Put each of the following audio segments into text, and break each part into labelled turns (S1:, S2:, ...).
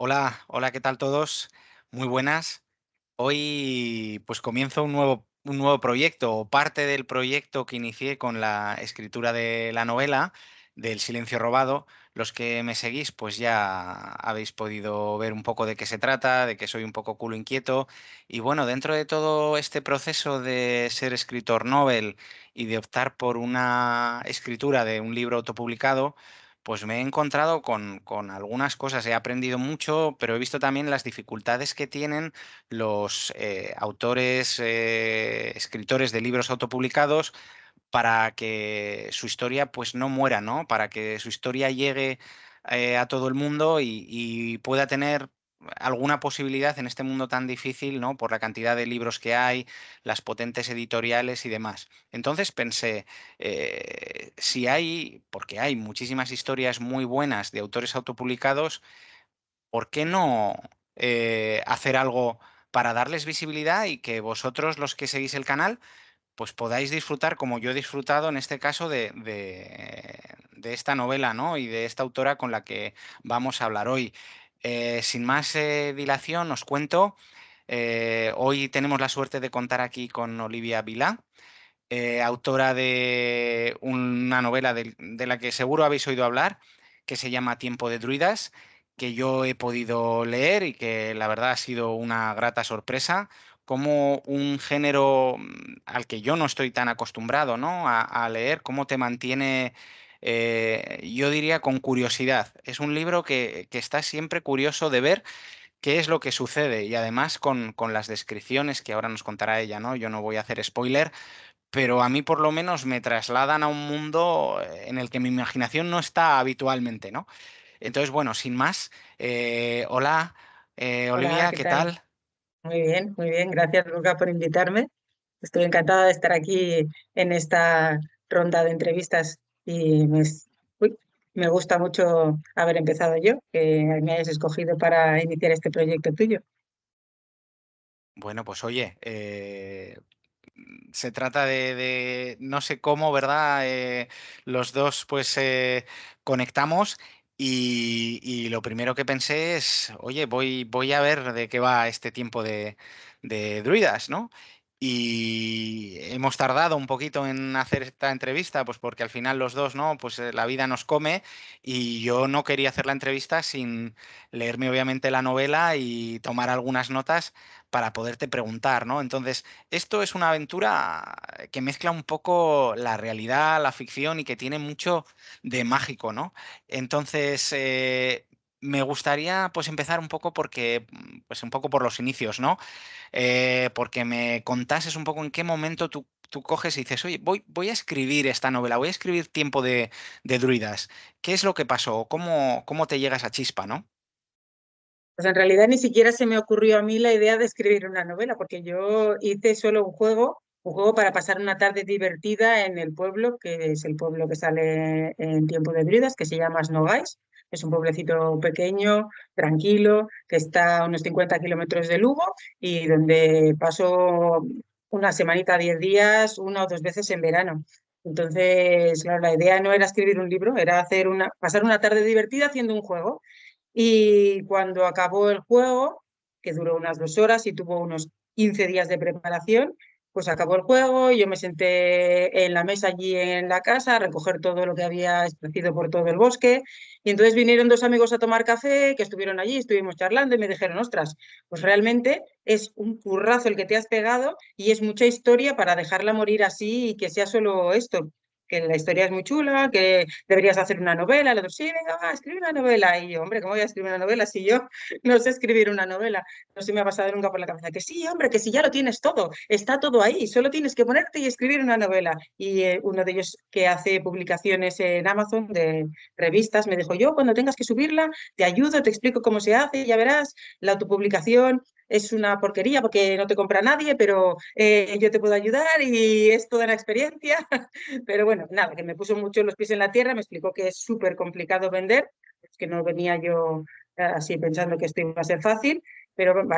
S1: Hola, hola, ¿qué tal todos? Muy buenas. Hoy pues comienzo un nuevo proyecto o parte del proyecto que inicié con la escritura de la novela del Silencio Robado. Los que me seguís pues ya habéis podido ver un poco de qué se trata, de que soy un poco culo inquieto y bueno, dentro de todo este proceso de ser escritor novel y de optar por una escritura de un libro autopublicado, pues me he encontrado con algunas cosas, he aprendido mucho, pero he visto también las dificultades que tienen los autores, escritores de libros autopublicados para que su historia pues no muera, ¿no? Para que su historia llegue a todo el mundo y pueda tener alguna posibilidad en este mundo tan difícil, ¿no? Por la cantidad de libros que hay, las potentes editoriales y demás. Entonces pensé, si hay, porque hay muchísimas historias muy buenas de autores autopublicados, ¿por qué no hacer algo para darles visibilidad y que vosotros, los que seguís el canal, pues podáis disfrutar, como yo he disfrutado en este caso, de esta novela, ¿no? Y de esta autora con la que vamos a hablar hoy. Sin más dilación, os cuento. Hoy tenemos la suerte de contar aquí con Olivia Vilá, autora de una novela de la que seguro habéis oído hablar, que se llama Tiempo de Druidas, que yo he podido leer y que la verdad ha sido una grata sorpresa, como un género al que yo no estoy tan acostumbrado, ¿no? A leer, cómo te mantiene, yo diría, con curiosidad. Es un libro que está siempre curioso de ver qué es lo que sucede y además con las descripciones que ahora nos contará ella, ¿no? Yo no voy a hacer spoiler, pero a mí por lo menos me trasladan a un mundo en el que mi imaginación no está habitualmente, ¿no? Entonces, bueno, sin más, hola,
S2: Hola,
S1: Olivia,
S2: ¿qué
S1: ¿qué
S2: tal?
S1: tal?
S2: Muy bien, muy bien. Gracias, Luca, por invitarme. Estoy encantada de estar aquí en esta ronda de entrevistas y uy, me gusta mucho haber empezado yo, que me hayas escogido para iniciar este proyecto tuyo.
S1: Bueno, pues oye, se trata no sé cómo, ¿verdad? Los dos pues conectamos y lo primero que pensé es, oye, voy a ver de qué va este tiempo de druidas, ¿no? Y hemos tardado un poquito en hacer esta entrevista, pues porque al final los dos, ¿no? Pues la vida nos come y yo no quería hacer la entrevista sin leerme obviamente la novela y tomar algunas notas para poderte preguntar, ¿no? Entonces, esto es una aventura que mezcla un poco la realidad, la ficción y que tiene mucho de mágico, ¿no? Entonces, me gustaría pues empezar un poco porque, pues un poco por los inicios, ¿no? Porque me contases un poco en qué momento tú coges y dices, oye, voy a escribir esta novela, voy a escribir Tiempo de Druidas. ¿Qué es lo que pasó? ¿Cómo te llega esa chispa, no?
S2: Pues en realidad ni siquiera se me ocurrió a mí la idea de escribir una novela, porque yo hice solo un juego para pasar una tarde divertida en el pueblo, que es el pueblo que sale en Tiempo de Bridas, que se llama Snogais. Es un pueblecito pequeño, tranquilo, que está a unos 50 kilómetros de Lugo y donde paso una semanita, 10 días, una o dos veces en verano. Entonces, claro, la idea no era escribir un libro, era pasar una tarde divertida haciendo un juego. Y cuando acabó el juego, que duró unas 2 horas y tuvo unos 15 días de preparación, pues acabó el juego y yo me senté en la mesa allí en la casa a recoger todo lo que había esparcido por todo el bosque. Y entonces vinieron dos amigos a tomar café que estuvieron allí, estuvimos charlando y me dijeron, ostras, pues realmente es un currazo el que te has pegado y es mucha historia para dejarla morir así y que sea solo esto, que la historia es muy chula, que deberías hacer una novela. El otro, sí, venga, va, escribe una novela. Y yo, hombre, ¿cómo voy a escribir una novela si yo no sé escribir una novela? No se me ha pasado nunca por la cabeza. Que sí, hombre, que si ya lo tienes todo, está todo ahí, solo tienes que ponerte y escribir una novela. Y uno de ellos que hace publicaciones en Amazon de revistas me dijo, yo cuando tengas que subirla, te ayudo, te explico cómo se hace, ya verás, la autopublicación es una porquería porque no te compra nadie, pero yo te puedo ayudar y es toda la experiencia. Pero bueno, nada, que me puso mucho los pies en la tierra, me explicó que es súper complicado vender, que no venía yo así pensando que esto iba a ser fácil, pero bueno,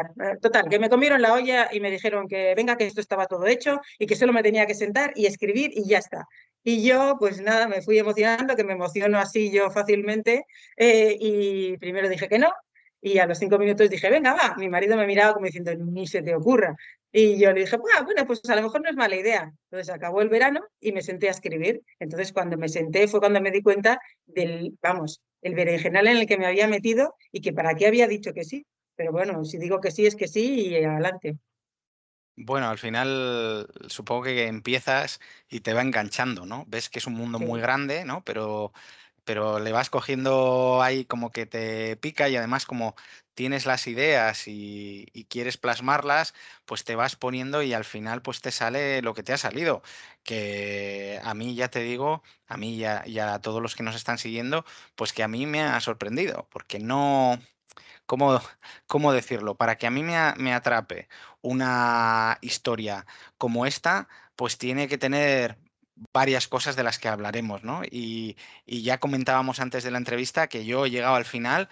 S2: total, que me comieron la olla y me dijeron que venga, que esto estaba todo hecho y que solo me tenía que sentar y escribir y ya está. Y yo, pues nada, me fui emocionando, que me emociono así yo fácilmente, y primero dije que no, Y a los 5 minutos dije, venga, va. Mi marido me miraba como diciendo, ni se te ocurra. Y yo le dije, bueno, pues a lo mejor no es mala idea. Entonces acabó el verano y me senté a escribir. Entonces cuando me senté fue cuando me di cuenta del, vamos, el berenjenal en el que me había metido y que para qué había dicho que sí. Pero bueno, si digo que sí, es que sí y adelante.
S1: Bueno, al final supongo que empiezas y te va enganchando, ¿no? Ves que es un mundo muy
S2: Sí.
S1: grande, ¿no? Pero le vas cogiendo ahí como que te pica y además como tienes las ideas y quieres plasmarlas, pues te vas poniendo y al final pues te sale lo que te ha salido. Que a mí ya te digo, a mí y a todos los que nos están siguiendo, pues que a mí me ha sorprendido, porque no... ¿Cómo, cómo decirlo? Para que a mí me atrape una historia como esta, pues tiene que tener varias cosas de las que hablaremos, ¿no? Y ya comentábamos antes de la entrevista que yo he llegado al final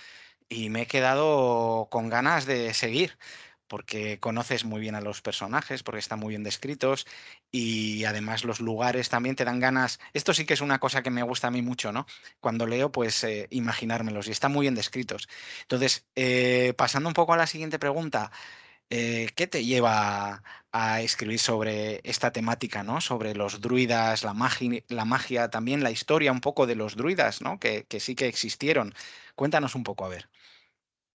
S1: y me he quedado con ganas de seguir, porque conoces muy bien a los personajes, porque están muy bien descritos y además los lugares también te dan ganas. Esto sí que es una cosa que me gusta a mí mucho, ¿no? Cuando leo, pues imaginármelos y están muy bien descritos. Entonces, pasando un poco a la siguiente pregunta, ¿qué te lleva a escribir sobre esta temática, ¿no? Sobre los druidas, la magia, también la historia un poco de los druidas, ¿no? Que sí que existieron. Cuéntanos un poco, a ver.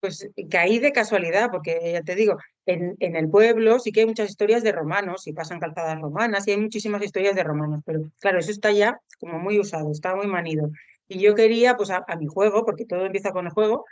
S2: Pues caí de casualidad, porque ya te digo, en el pueblo sí que hay muchas historias de romanos y pasan calzadas romanas y hay muchísimas historias de romanos, pero claro, eso está ya como muy usado, está muy manido. Y yo quería, pues a mi juego, porque todo empieza con el juego,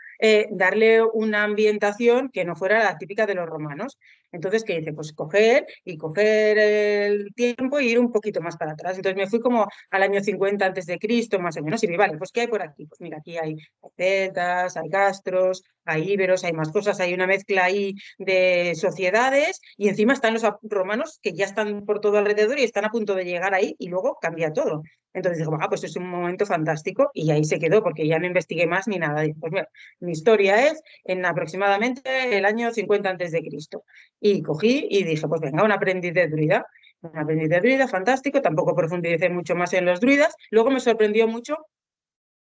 S2: darle una ambientación que no fuera la típica de los romanos. Entonces, ¿qué hice? Pues coger el tiempo y ir un poquito más para atrás. Entonces me fui como al año 50 antes de Cristo, más o menos, y vi, vale, pues ¿qué hay por aquí? Pues mira, aquí hay celtas, hay castros, hay íberos, hay más cosas, hay una mezcla ahí de sociedades y encima están los romanos que ya están por todo alrededor y están a punto de llegar ahí y luego cambia todo. Entonces digo, pues es un momento fantástico y ahí se quedó porque ya no investigué más ni nada. Digo, pues mira, mi historia es en aproximadamente el año 50 antes de Cristo. Y cogí y dije, pues venga, un aprendiz de druida. Un aprendiz de druida, fantástico, tampoco profundicé mucho más en los druidas. Luego me sorprendió mucho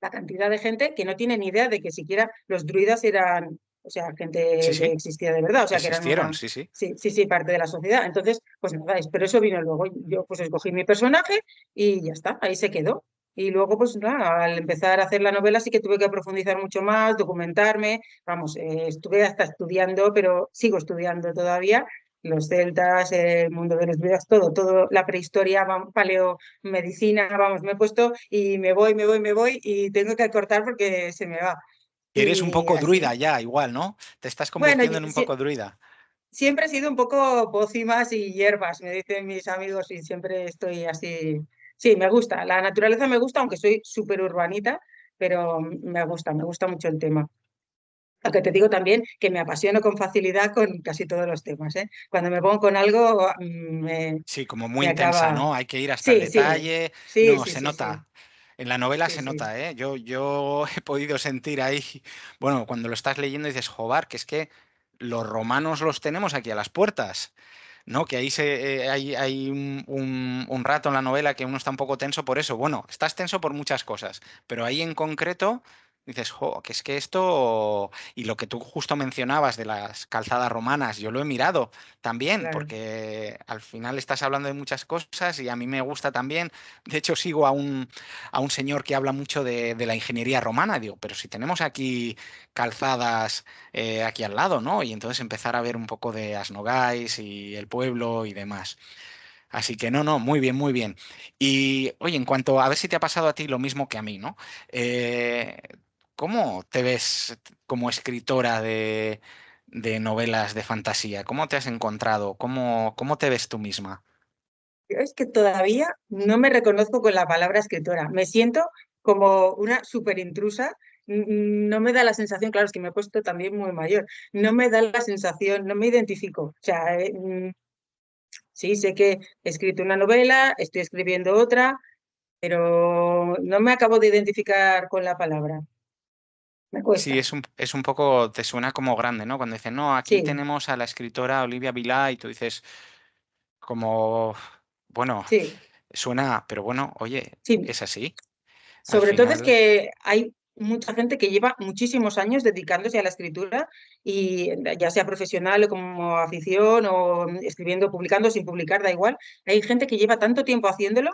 S2: la cantidad de gente que no tiene ni idea de que siquiera los druidas eran, o sea,
S1: Sí,
S2: gente que
S1: sí,
S2: existía de verdad, o sea, que eran
S1: existieron,
S2: una,
S1: sí, sí.
S2: sí, sí, sí, parte de la sociedad. Entonces, pues nada, pero eso vino luego. Yo pues escogí mi personaje y ya está, ahí se quedó. Y luego, pues nada, al empezar a hacer la novela sí que tuve que profundizar mucho más, documentarme, vamos, estuve hasta estudiando, pero sigo estudiando todavía, los celtas, el mundo de los druidas, todo, la prehistoria, paleomedicina, vamos, me he puesto y me voy y tengo que cortar porque se me va.
S1: Eres un
S2: Y
S1: poco druida
S2: así.
S1: ya, igual, ¿no? Te estás
S2: Bueno,
S1: convirtiendo en un poco druida.
S2: siempre he sido un poco pócimas y hierbas, me dicen mis amigos, y siempre estoy así. Sí, me gusta, la naturaleza me gusta, aunque soy súper urbanita, pero me gusta mucho el tema. Aunque te digo también que me apasiono con facilidad con casi todos los temas, ¿eh? Cuando me pongo con algo,
S1: Sí, como muy
S2: me
S1: intensa,
S2: acaba.
S1: ¿no? Hay que ir hasta el
S2: Sí, sí,
S1: detalle.
S2: sí,
S1: No,
S2: sí,
S1: se
S2: sí, sí,
S1: nota. En la novela
S2: sí,
S1: se
S2: sí.
S1: nota, ¿eh? Yo he podido sentir ahí, bueno, cuando lo estás leyendo dices, joder, que es que los romanos los tenemos aquí a las puertas, ¿no? Que ahí hay un rato en la novela que uno está un poco tenso por eso. Bueno, estás tenso por muchas cosas, pero ahí en concreto dices, jo, que es que esto, y lo que tú justo mencionabas de las calzadas romanas, yo lo he mirado también,
S2: Claro.
S1: porque al final estás hablando de muchas cosas y a mí me gusta también. De hecho, sigo a un señor que habla mucho de la ingeniería romana. Digo, pero si tenemos aquí calzadas aquí al lado, ¿no? Y entonces empezar a ver un poco de Asnogais y el pueblo y demás. Así que no, no, muy bien, muy bien. Y oye, en cuanto a ver si te ha pasado a ti lo mismo que a mí, ¿no? Eh, ¿Cómo te ves como escritora de novelas de fantasía? ¿Cómo te has encontrado? ¿Cómo te ves tú misma?
S2: Yo es que todavía no me reconozco con la palabra escritora. Me siento como una súper intrusa. No me da la sensación, claro, es que me he puesto también muy mayor. No me da la sensación, no me identifico. O sea, sí, sé que he escrito una novela, estoy escribiendo otra, pero no me acabo de identificar con la palabra. Me
S1: Sí,
S2: cuesta.
S1: es un poco, te suena como grande, ¿no? Cuando dicen, no, aquí
S2: Sí,
S1: tenemos a la escritora Olivia Vilá y tú dices, como, bueno,
S2: sí,
S1: suena, pero bueno, oye,
S2: sí.
S1: es así. Al
S2: Sobre todo es
S1: final,
S2: que hay mucha gente que lleva muchísimos años dedicándose a la escritura y ya sea profesional o como afición o escribiendo, publicando, sin publicar, da igual. Hay gente que lleva tanto tiempo haciéndolo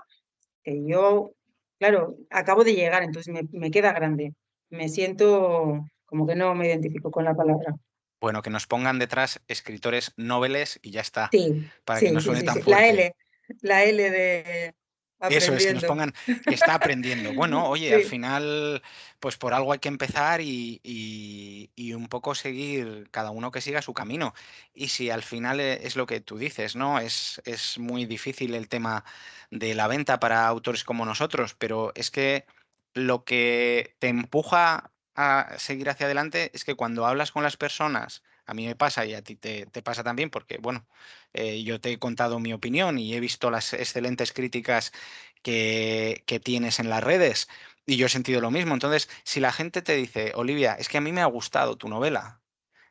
S2: que yo, claro, acabo de llegar, entonces me queda grande. Me siento como que no me identifico con la palabra.
S1: Bueno, que nos pongan detrás escritores noveles y ya está,
S2: Sí,
S1: para que no
S2: sí, sí,
S1: suene
S2: sí,
S1: tan
S2: sí.
S1: fuerte.
S2: La L de
S1: Eso es, que nos
S2: aprendiendo.
S1: pongan que está aprendiendo. Bueno, oye, al
S2: Sí,
S1: final, pues por algo hay que empezar y un poco seguir, cada uno que siga su camino. Y si al final es lo que tú dices, ¿no? Es muy difícil el tema de la venta para autores como nosotros, pero es que lo que te empuja a seguir hacia adelante es que cuando hablas con las personas, a mí me pasa y a ti te pasa también, porque, bueno, yo te he contado mi opinión y he visto las excelentes críticas que tienes en las redes y yo he sentido lo mismo. Entonces, si la gente te dice, Olivia, es que a mí me ha gustado tu novela,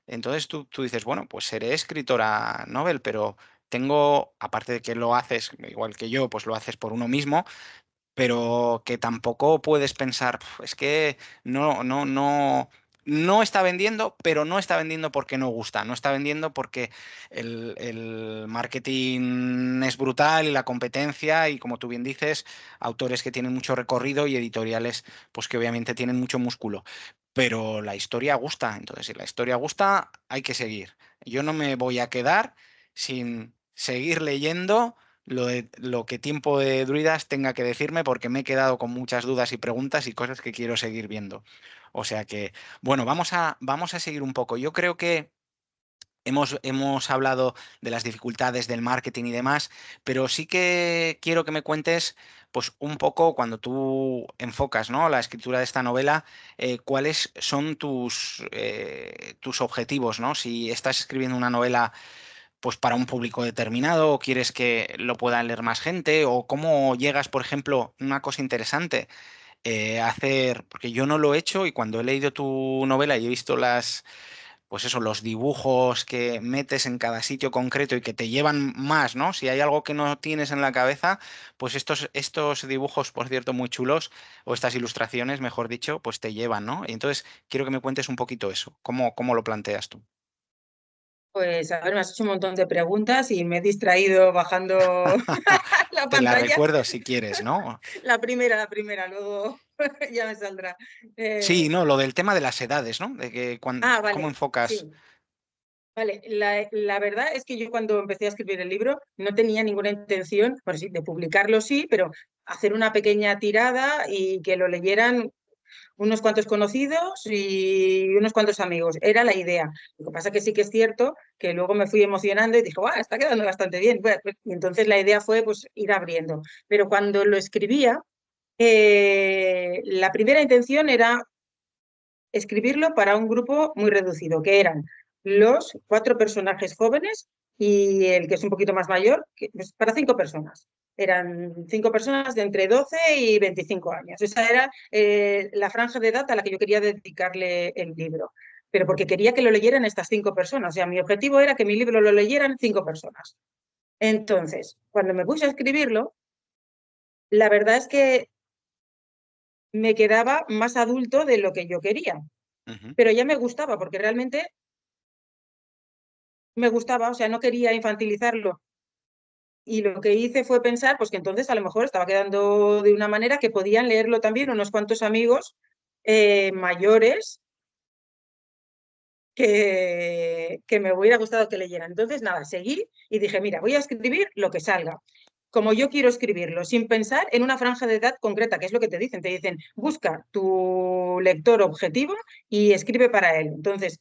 S1: entonces tú dices, bueno, pues seré escritora novel, pero tengo, aparte de que lo haces, igual que yo, pues lo haces por uno mismo, pero que tampoco puedes pensar, "Puf, es que no está vendiendo, pero no está vendiendo porque no gusta, no está vendiendo porque el marketing es brutal y la competencia y como tú bien dices, autores que tienen mucho recorrido y editoriales pues que obviamente tienen mucho músculo. Pero la historia gusta, entonces si la historia gusta, hay que seguir. Yo no me voy a quedar sin seguir leyendo lo que Tiempo de Druidas tenga que decirme porque me he quedado con muchas dudas y preguntas y cosas que quiero seguir viendo. O sea que, bueno, vamos a seguir un poco. Yo creo que hemos hablado de las dificultades del marketing y demás, pero sí que quiero que me cuentes, pues un poco cuando tú enfocas, ¿no? La escritura de esta novela, cuáles son tus objetivos, ¿no? Si estás escribiendo una novela pues para un público determinado o quieres que lo pueda leer más gente o cómo llegas, por ejemplo, una cosa interesante, hacer, porque yo no lo he hecho y cuando he leído tu novela y he visto pues eso, los dibujos que metes en cada sitio concreto y que te llevan más, ¿no? Si hay algo que no tienes en la cabeza, pues estos dibujos, por cierto, muy chulos, o estas ilustraciones, mejor dicho, pues te llevan, ¿no? Y entonces quiero que me cuentes un poquito eso, cómo lo planteas tú.
S2: pues a ver, me has hecho un montón de preguntas y me he distraído bajando la
S1: Te la
S2: pantalla.
S1: recuerdo si quieres, ¿no?
S2: La primera, luego ya me saldrá.
S1: Sí,
S2: Eh,
S1: no, lo del tema de las edades, ¿no? De que cómo
S2: vale,
S1: enfocas.
S2: sí. Vale, la verdad es que yo cuando empecé a escribir el libro no tenía ninguna intención, pues sí, de publicarlo sí, pero hacer una pequeña tirada y que lo leyeran unos cuantos conocidos y unos cuantos amigos. Era la idea. Lo que pasa que sí que es cierto que luego me fui emocionando y dije, ¡guau! Está quedando bastante bien. Bueno, pues, y entonces la idea fue pues ir abriendo. Pero cuando lo escribía, la primera intención era escribirlo para un grupo muy reducido, que eran los cuatro personajes jóvenes y el que es un poquito más mayor, pues, para cinco personas. Eran cinco personas de entre 12 y 25 años. Esa era la franja de edad a la que yo quería dedicarle el libro. Pero porque quería que lo leyeran estas cinco personas. O sea, mi objetivo era que mi libro lo leyeran cinco personas. Entonces, cuando me puse a escribirlo, la verdad es que me quedaba más adulto de lo que yo quería.
S1: Ujú.
S2: Pero ya me gustaba, porque realmente me gustaba, o sea, no quería infantilizarlo. Y lo que hice fue pensar, pues que entonces a lo mejor estaba quedando de una manera que podían leerlo también unos cuantos amigos mayores que me hubiera gustado que leyeran. Entonces, nada, seguí y dije, mira, voy a escribir lo que salga, como yo quiero escribirlo, sin pensar en una franja de edad concreta, que es lo que te dicen, busca tu lector objetivo y escribe para él. Entonces,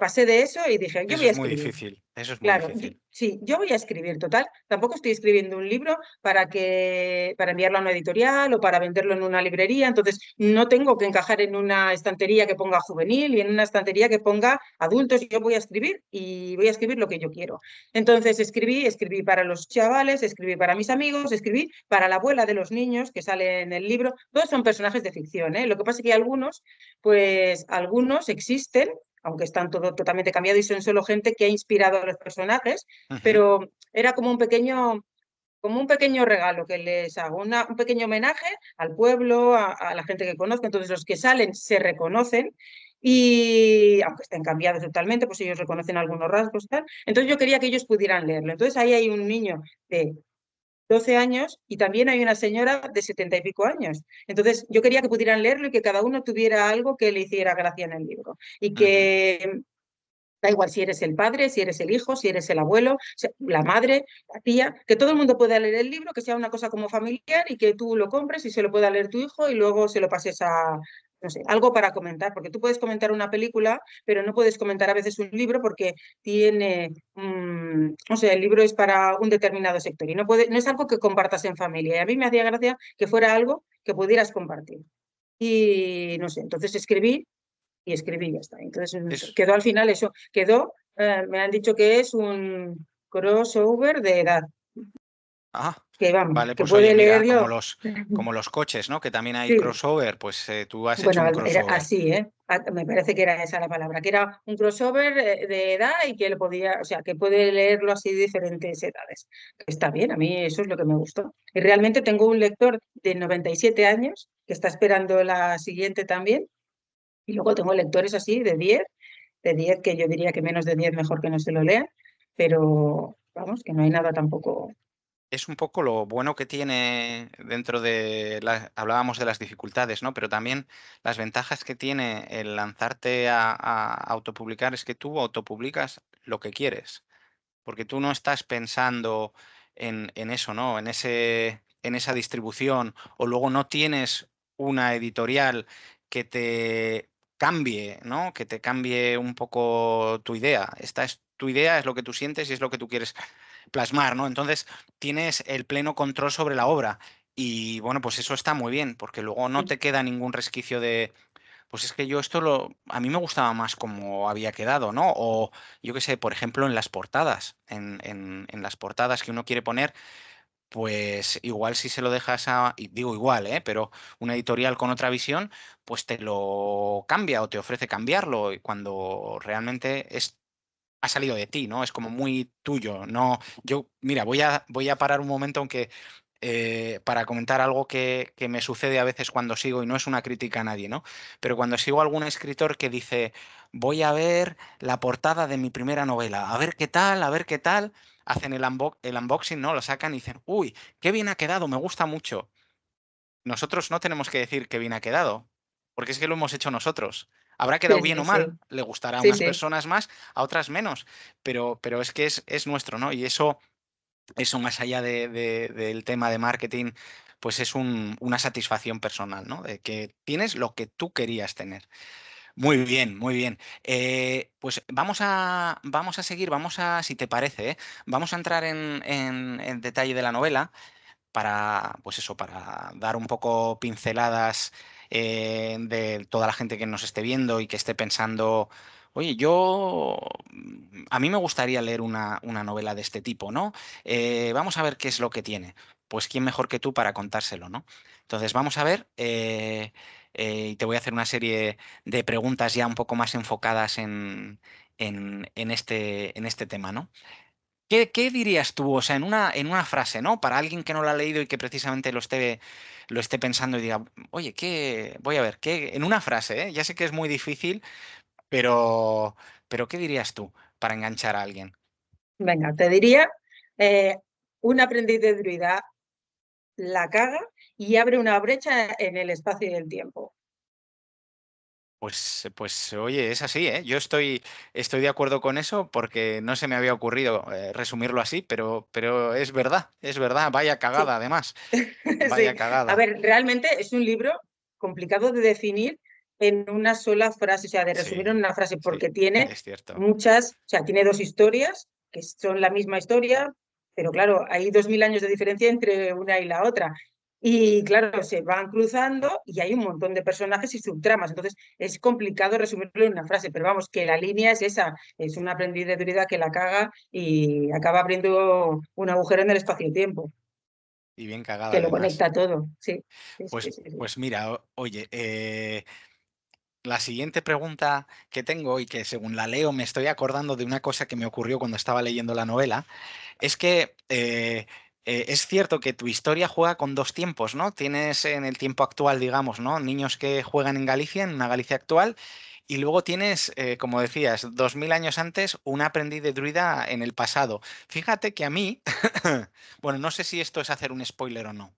S2: pasé de eso y dije, yo
S1: Eso
S2: voy a
S1: es muy
S2: escribir.
S1: difícil, eso es muy
S2: Claro,
S1: difícil.
S2: sí, yo voy a escribir, total. Tampoco estoy escribiendo un libro para enviarlo a una editorial o para venderlo en una librería. Entonces, no tengo que encajar en una estantería que ponga juvenil y en una estantería que ponga adultos. Yo voy a escribir y voy a escribir lo que yo quiero. Entonces, escribí para los chavales, escribí para mis amigos, escribí para la abuela de los niños que sale en el libro. Todos son personajes de ficción, ¿eh? Lo que pasa es que algunos, pues algunos existen aunque están todo totalmente cambiado y son solo gente que ha inspirado a los personajes,
S1: Ujú.
S2: pero era como un pequeño como un pequeño regalo que les hago, un pequeño homenaje al pueblo, a la gente que conozco. Entonces los que salen se reconocen y aunque estén cambiados totalmente, pues ellos reconocen algunos rasgos, tal. Entonces yo quería que ellos pudieran leerlo. Entonces ahí hay un niño de 12 años y también hay una señora de 70 y pico años. Entonces yo quería que pudieran leerlo y que cada uno tuviera algo que le hiciera gracia en el libro. Y
S1: Ujú.
S2: que da igual si eres el padre, si eres el hijo, si eres el abuelo, la madre, la tía, que todo el mundo pueda leer el libro, que sea una cosa como familiar y que tú lo compres y se lo pueda leer tu hijo y luego se lo pases a, no sé, algo para comentar, porque tú puedes comentar una película, pero no puedes comentar a veces un libro porque tiene, no sé, el libro es para un determinado sector y no es algo que compartas en familia. Y a mí me hacía gracia que fuera algo que pudieras compartir. Y no sé, entonces escribí y escribí y ya está. Entonces, no sé,
S1: Es,
S2: quedó al final eso, me han dicho que es un crossover de edad,
S1: ah,
S2: que vamos,
S1: vale,
S2: que
S1: pues oye,
S2: puede
S1: mira,
S2: leerlo.
S1: como los coches, ¿no? Que también hay
S2: Sí,
S1: crossover, pues tú has hecho
S2: bueno,
S1: un
S2: era
S1: crossover.
S2: así, ¿eh? Me parece que era esa la palabra, que era un crossover de edad y que lo podía, o sea, que puede leerlo así de diferentes edades. Está bien, a mí eso es lo que me gustó. Y realmente tengo un lector de 97 años que está esperando la siguiente también. Y luego tengo lectores así de diez que yo diría que menos de 10 mejor que no se lo lean, pero vamos, que no hay nada tampoco.
S1: Es un poco lo bueno que tiene dentro de hablábamos de las dificultades, ¿no? Pero también las ventajas que tiene el lanzarte a autopublicar es que tú autopublicas lo que quieres, porque tú no estás pensando en eso, ¿no? En esa distribución, o luego no tienes una editorial que te cambie, ¿no? Que te cambie un poco tu idea. Esta es tu idea, es lo que tú sientes y es lo que tú quieres plasmar, ¿no? Entonces tienes el pleno control sobre la obra. Y bueno, pues eso está muy bien, porque luego no te queda ningún resquicio de, pues es que yo a mí me gustaba más como había quedado, ¿no? O yo qué sé, por ejemplo, en las portadas, en las portadas que uno quiere poner, pues igual si se lo dejas y digo igual, ¿eh? Pero una editorial con otra visión, pues te lo cambia o te ofrece cambiarlo, y cuando realmente ha salido de ti, ¿no? Es como muy tuyo. No, yo, mira, voy a parar un momento, aunque para comentar algo que me sucede a veces cuando sigo, y no es una crítica a nadie, ¿no? Pero cuando sigo a algún escritor que dice, voy a ver la portada de mi primera novela, a ver qué tal, a ver qué tal, hacen el unboxing, ¿no? Lo sacan y dicen, uy, qué bien ha quedado, me gusta mucho. Nosotros no tenemos que decir que bien ha quedado, porque es que lo hemos hecho nosotros. Habrá quedado
S2: Sí,
S1: bien
S2: sí,
S1: o
S2: sí,
S1: mal, le gustará a
S2: sí,
S1: unas
S2: sí.
S1: personas más, a otras menos, pero es que es nuestro, ¿no? Y eso más allá del tema de marketing, pues es una satisfacción personal, ¿no? De que tienes lo que tú querías tener. Muy bien, muy bien. Pues vamos a seguir, si te parece, vamos a entrar en detalle de la novela para, pues eso, para dar un poco pinceladas de toda la gente que nos esté viendo y que esté pensando, oye, a mí me gustaría leer una novela de este tipo, ¿no? Vamos a ver qué es lo que tiene. Pues quién mejor que tú para contárselo, ¿no? Entonces vamos a ver, y te voy a hacer una serie de preguntas ya un poco más enfocadas en este tema, ¿no? ¿Qué dirías tú, o sea, en una frase, ¿no? Para alguien que no lo ha leído y que precisamente lo esté pensando y diga, oye, voy a ver, en una frase, ¿eh? Ya sé que es muy difícil, pero ¿qué dirías tú para enganchar a alguien?
S2: Venga, te diría, eh, un aprendiz de druida la caga y abre una brecha en el espacio y el tiempo.
S1: Pues oye, es así, ¿eh? Yo estoy de acuerdo con eso porque no se me había ocurrido resumirlo así, pero es verdad, vaya
S2: Sí,
S1: cagada además,
S2: sí.
S1: vaya
S2: A
S1: cagada.
S2: ver, realmente es un libro complicado de definir en una sola frase, o sea, de resumir en
S1: Sí,
S2: una frase,
S1: sí,
S2: porque tiene
S1: es cierto.
S2: muchas, o sea, tiene dos historias que son la misma historia, pero claro, hay 2000 años de diferencia entre una y la otra. Y claro, se van cruzando y hay un montón de personajes y subtramas. Entonces es complicado resumirlo en una frase, pero vamos, que la línea es esa. Es un aprendiz de druida que la caga y acaba abriendo un agujero en el espacio-tiempo,
S1: Y bien cagada
S2: que lo
S1: además.
S2: conecta todo. Sí, sí, sí,
S1: Pues,
S2: sí, sí.
S1: pues mira, oye, la siguiente pregunta que tengo y que según la leo me estoy acordando de una cosa que me ocurrió cuando estaba leyendo la novela, es que es cierto que tu historia juega con dos tiempos, ¿no? Tienes en el tiempo actual, digamos, ¿no? Niños que juegan en Galicia, en una Galicia actual, y luego tienes, como decías, 2000 años antes, un aprendiz de druida en el pasado. Fíjate que a mí, bueno, no sé si esto es hacer un spoiler o no.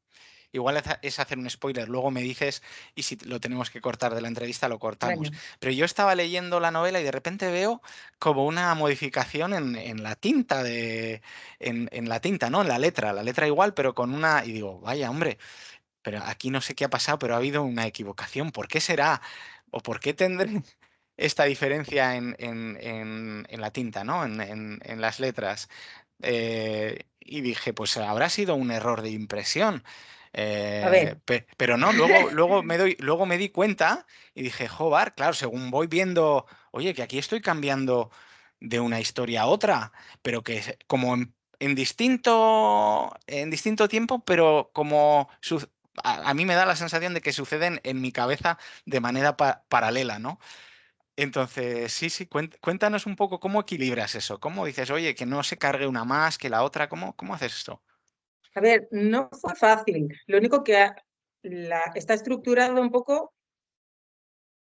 S1: Igual es hacer un spoiler, luego me dices y si lo tenemos que cortar de la entrevista lo cortamos.
S2: Venga,
S1: Pero yo estaba leyendo la novela y de repente veo como una modificación en la tinta en la tinta, ¿no? En la letra igual, pero con una y digo, vaya hombre, pero aquí no sé qué ha pasado, pero ha habido una equivocación. ¿Por qué será? ¿O por qué tendré esta diferencia en la tinta, ¿no? En las letras. Y dije, pues habrá sido un error de impresión.
S2: a ver,
S1: Pero no, luego me di cuenta y dije, joder, claro, según voy viendo, oye, que aquí estoy cambiando de una historia a otra, pero que como en distinto tiempo, pero como a mí me da la sensación de que suceden en mi cabeza de manera paralela, ¿no? Entonces, sí, sí, cuéntanos un poco cómo equilibras eso, cómo dices, oye, que no se cargue una más que la otra, ¿cómo haces esto?
S2: a ver, no fue fácil. Lo único que está estructurado un poco,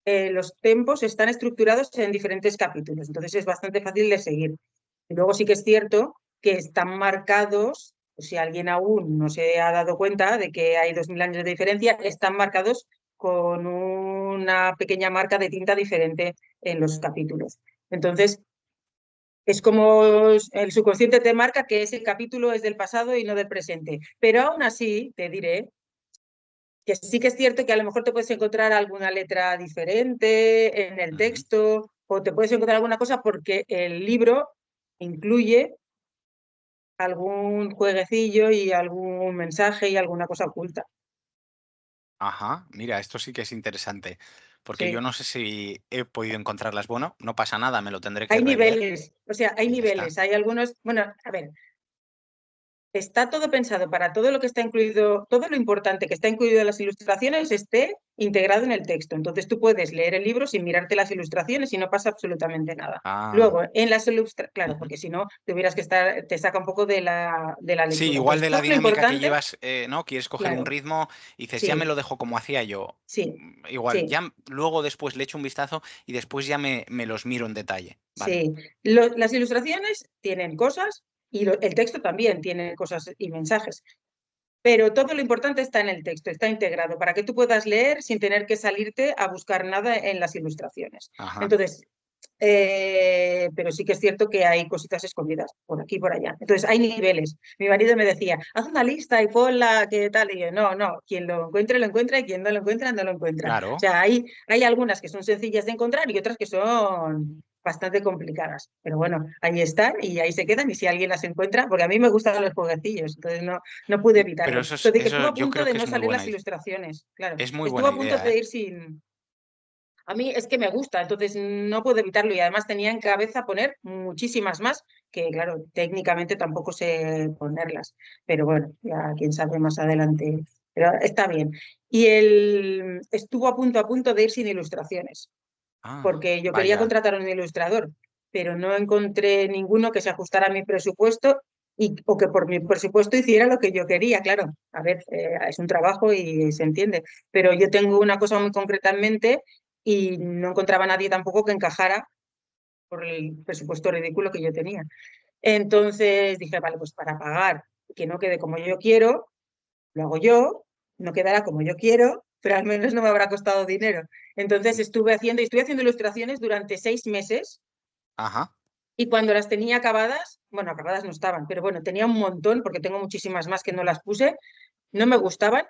S2: los tempos están estructurados en diferentes capítulos, entonces es bastante fácil de seguir. Y luego sí que es cierto que están marcados, si alguien aún no se ha dado cuenta de que hay 2000 años de diferencia, están marcados con una pequeña marca de tinta diferente en los capítulos. Entonces, es como el subconsciente te marca que ese capítulo es del pasado y no del presente. Pero aún así, te diré que sí que es cierto que a lo mejor te puedes encontrar alguna letra diferente en el
S1: Ujú.
S2: texto o te puedes encontrar alguna cosa porque el libro incluye algún jueguecillo y algún mensaje y alguna cosa oculta.
S1: Ajá, mira, esto sí que es interesante, porque yo
S2: Sí.
S1: no sé si he podido encontrarlas. Bueno, no pasa nada, me lo tendré que
S2: Hay
S1: releer
S2: niveles, o sea, hay
S1: y ya está.
S2: niveles, hay algunos, bueno, a ver, está todo pensado para todo lo que está incluido, todo lo importante que está incluido en las ilustraciones esté integrado en el texto. Entonces tú puedes leer el libro sin mirarte las ilustraciones y no pasa absolutamente nada.
S1: Ah,
S2: Luego, en las ilustraciones, claro,
S1: ujú.
S2: porque si no, tuvieras que estar, te saca un poco de la
S1: Sí,
S2: lectura.
S1: igual
S2: Entonces,
S1: de la
S2: todo lo
S1: dinámica que
S2: importante,
S1: llevas, ¿no? Quieres coger un
S2: claro,
S1: ritmo y dices, ya me
S2: sí,
S1: lo dejo como hacía yo.
S2: sí,
S1: Igual,
S2: sí,
S1: ya luego después le echo un vistazo y después ya me los miro en detalle. Vale.
S2: sí. Las ilustraciones tienen cosas y el texto también tiene cosas y mensajes. Pero todo lo importante está en el texto, está integrado para que tú puedas leer sin tener que salirte a buscar nada en las ilustraciones.
S1: Ajá.
S2: Entonces, pero sí que es cierto que hay cositas escondidas por aquí y por allá. Entonces, hay niveles. Mi marido me decía, haz una lista y ponla, ¿qué tal? Y yo, no, no, quien lo encuentra y quien no lo encuentra, no lo encuentra. O
S1: Claro.
S2: sea, hay algunas que son sencillas de encontrar y otras que son bastante complicadas. Pero bueno, ahí están y ahí se quedan y si alguien las encuentra, porque a mí me gustan los jueguecillos, entonces no pude
S1: Pero
S2: evitarlo. Lo de que
S1: eso
S2: estuvo a
S1: yo
S2: punto
S1: creo
S2: de
S1: que
S2: no
S1: es muy
S2: salir
S1: buena,
S2: las ilustraciones, claro.
S1: es muy
S2: Estuvo
S1: buena
S2: a punto
S1: idea,
S2: de
S1: ¿eh?
S2: ir sin... A mí es que me gusta, entonces no puedo evitarlo y además tenía en cabeza poner muchísimas más, que claro, técnicamente tampoco sé ponerlas, pero bueno, ya quién sabe más adelante, pero está bien. Y él estuvo a punto de ir sin ilustraciones,
S1: Ah,
S2: porque yo quería
S1: vaya.
S2: contratar a un ilustrador, pero no encontré ninguno que se ajustara a mi presupuesto o que por mi presupuesto hiciera lo que yo quería. Claro, a ver, es un trabajo y se entiende, pero yo tengo una cosa muy concreta en mente y no encontraba a nadie tampoco que encajara por el presupuesto ridículo que yo tenía. Entonces dije, vale, pues para pagar que no quede como yo quiero, lo hago yo, no quedará como yo quiero, pero al menos no me habrá costado dinero. Entonces estuve haciendo ilustraciones durante 6 meses
S1: Ajá.
S2: y cuando las tenía acabadas, bueno, acabadas no estaban, pero bueno, tenía un montón porque tengo muchísimas más que no las puse, no me gustaban,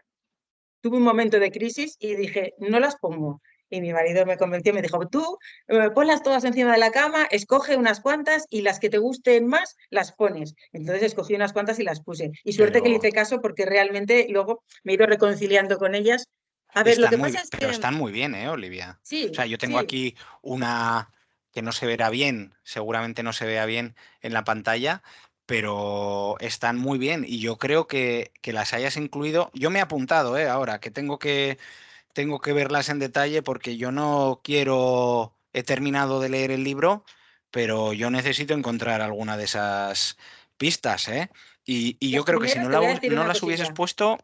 S2: tuve un momento de crisis y dije, no las pongo. Y mi marido me convenció, me dijo, tú ponlas todas encima de la cama, escoge unas cuantas y las que te gusten más las pones. Entonces escogí unas cuantas y las puse. Y suerte que le
S1: Pero
S2: hice caso porque realmente luego me he ido reconciliando con ellas. A ver, lo que pasa es
S1: pero
S2: que
S1: están muy bien, Olivia? O sea,
S2: sí,
S1: yo tengo
S2: sí,
S1: aquí una que no se verá bien, seguramente no se vea bien en la pantalla, pero están muy bien y yo creo que las hayas incluido. Yo me he apuntado, ahora que tengo que verlas en detalle porque yo no quiero, he terminado de leer el libro, pero yo necesito encontrar alguna de esas pistas, ¿eh? Y yo creo que si
S2: Primero te voy a decir
S1: no
S2: una
S1: las hubieses
S2: cosilla.
S1: puesto,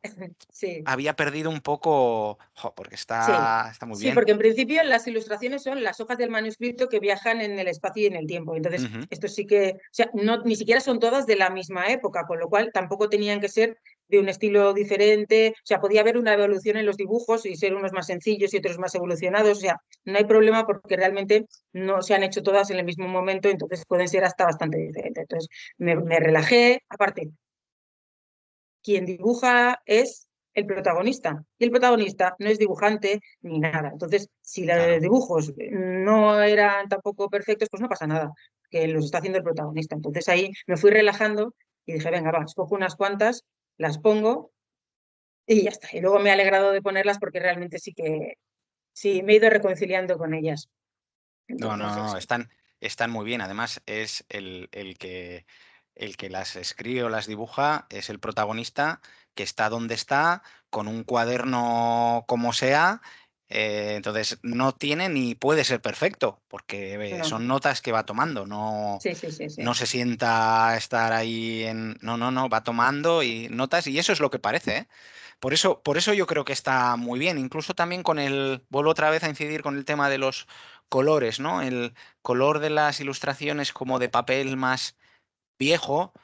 S2: Sí.
S1: había perdido un poco, porque
S2: Sí,
S1: está muy
S2: sí,
S1: bien.
S2: porque en principio las ilustraciones son las hojas del manuscrito que viajan en el espacio y en el tiempo. Entonces,
S1: Ujú.
S2: esto sí que, o sea, no, ni siquiera son todas de la misma época, con lo cual tampoco tenían que ser de un estilo diferente. O sea, podía haber una evolución en los dibujos y ser unos más sencillos y otros más evolucionados. O sea, no hay problema porque realmente no se han hecho todas en el mismo momento, entonces pueden ser hasta bastante diferentes. Entonces, me relajé. Aparte, quien dibuja es el protagonista y el protagonista no es dibujante ni nada. Entonces, si los
S1: Claro.
S2: dibujos no eran tampoco perfectos, pues no pasa nada, que los está haciendo el protagonista. Entonces ahí me fui relajando y dije, venga, va, escojo unas cuantas, las pongo y ya está. Y luego me he alegrado de ponerlas porque realmente sí que sí me he ido reconciliando con ellas.
S1: No,
S2: Entonces,
S1: no, no,
S2: eso.
S1: están muy bien. Además, es el que las escribe o las dibuja, es el protagonista que está donde está, con un cuaderno como sea. Entonces, no tiene ni puede ser perfecto, porque
S2: No,
S1: son notas que va tomando,
S2: sí, sí, sí, sí.
S1: no se sienta a estar ahí en. No, no, no, va tomando y notas, y eso es lo que parece, ¿eh? Por eso yo creo que está muy bien. Incluso también vuelvo otra vez a incidir con el tema de los colores, ¿no? El color de las ilustraciones como de papel más viejo,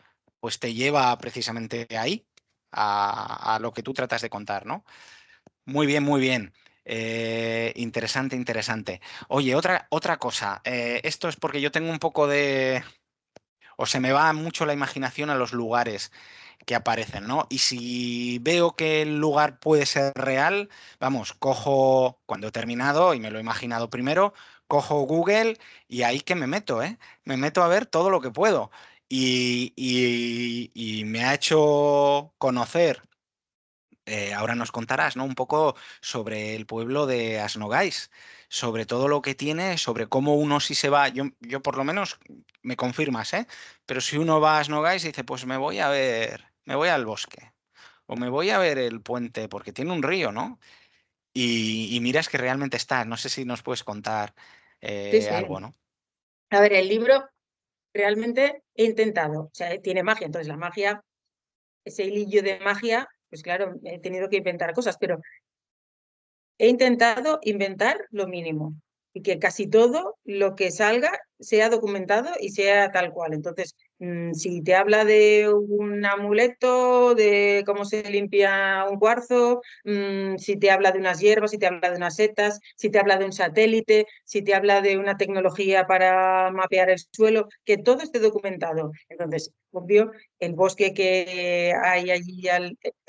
S1: pues te lleva precisamente ahí, a lo que tú tratas de contar, ¿no? Muy bien, muy bien. Interesante, interesante. Oye, otra cosa. Esto es porque yo tengo un poco de. O se me va mucho la imaginación a los lugares que aparecen, ¿no? Y si veo que el lugar puede ser real, vamos, cojo, cuando he terminado y me lo he imaginado primero, cojo Google y ahí que me meto, ¿eh? Me meto a ver todo lo que puedo. Y me ha hecho conocer, ahora nos contarás, ¿no? Un poco sobre el pueblo de Asnogais, sobre todo lo que tiene, sobre cómo uno si se va, yo por lo menos me confirmas, ¿eh? Pero si uno va a Asnogais y dice, pues me voy al bosque, o me voy a ver el puente, porque tiene un río, ¿no? Y miras que realmente está, no sé si nos puedes contar
S2: Sí, sí.
S1: algo, ¿no?
S2: A ver, el libro realmente he intentado, o sea, tiene magia, entonces la magia, ese hilillo de magia, pues claro, he tenido que inventar cosas, pero he intentado inventar lo mínimo y que casi todo lo que salga sea documentado y sea tal cual. Entonces, si te habla de un amuleto, de cómo se limpia un cuarzo, si te habla de unas hierbas, si te habla de unas setas, si te habla de un satélite, si te habla de una tecnología para mapear el suelo, que todo esté documentado. Entonces, obvio, el bosque que hay allí,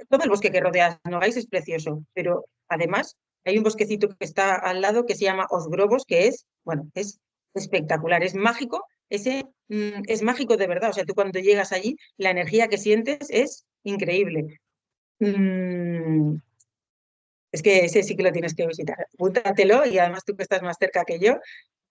S2: todo el bosque que rodea Nogais es precioso, pero además hay un bosquecito que está al lado que se llama Ozgrobos, que es, bueno, es espectacular, es mágico, es mágico de verdad. O sea, tú cuando llegas allí, la energía que sientes es increíble. Mm, es que ese sí que lo tienes que visitar. Apúntatelo y además tú que estás más cerca que yo,